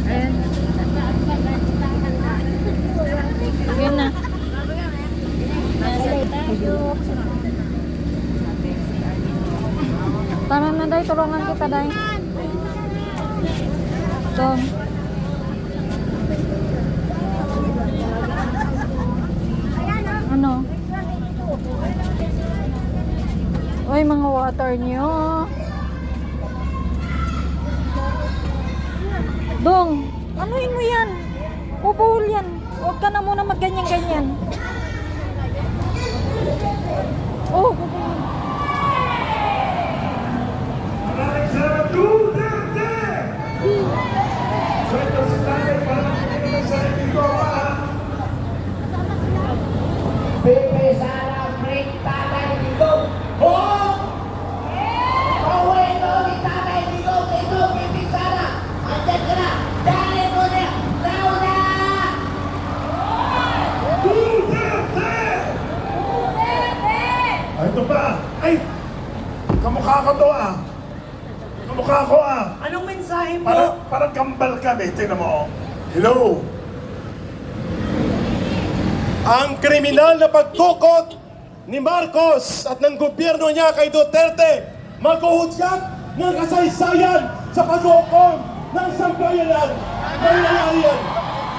Ayan. Yun na. Tara na, Day. Tulungan kita, Day. Doon. Ano? Uy, mga water nyo. Dong, anuin mo yan? Ubuhol yan. Huwag ka na muna magganyan-ganyan. Oh, Pepe Sara, Frank, Tatay Digong. Ho! Pauwi ito ni Tatay Digong. Ito, Pepe Sara. Andyan ka na. Dali mo na. Now na! Duterte! Ay, ito pa. Ay! Kamukha ko to ah. Kamukha ko ah. Anong mensahe mo? Parang kambal ka eh. Tingnan mo oh. Hello. Ang kriminal na pagtukot ni Marcos at ng gobyerno niya kay Duterte maghuhudyat ng kasaysayan sa paghukom ng sambayanan. Mayayarian.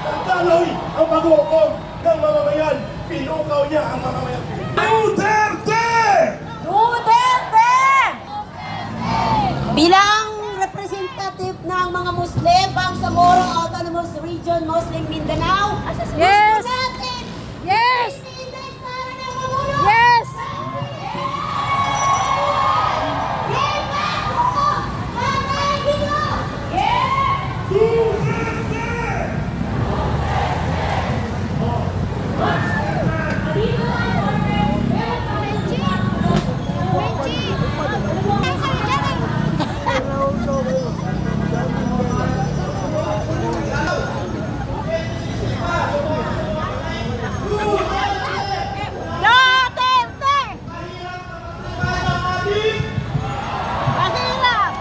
Nagdaloy ang paghukom ng mamamayan. Pinukaw niya ang mamamayan. Duterte! Duterte! Bilang representative ng mga Muslim, Bangsamoro Autonomous Region, Muslim Mindanao, Yes! gusto natin yes! Inday Sara na mamulo! Yes! Viva Coco! Tatay Digong! Duterte! Mahirap!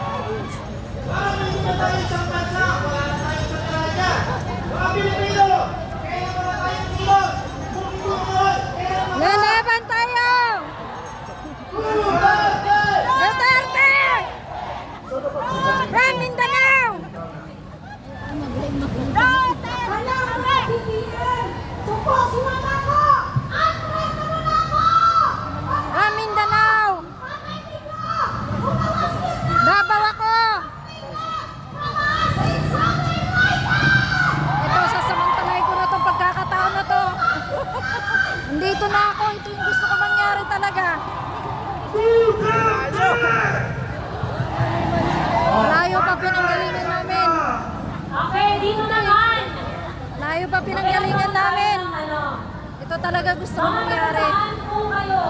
Lalaban tayo! Duterte! From Mindanao! From Mindanao! Babaw ako! Ito, sasamantalay ko na itong pagkakataon na to. Nandito na ako. Ito yung gusto ko mangyari talaga. Malayo pa pinanggalingan namin. Okay, dito naman! Malayo pa pinanggalingan namin. Ito talaga gusto ko mangyari. Saan po kayo?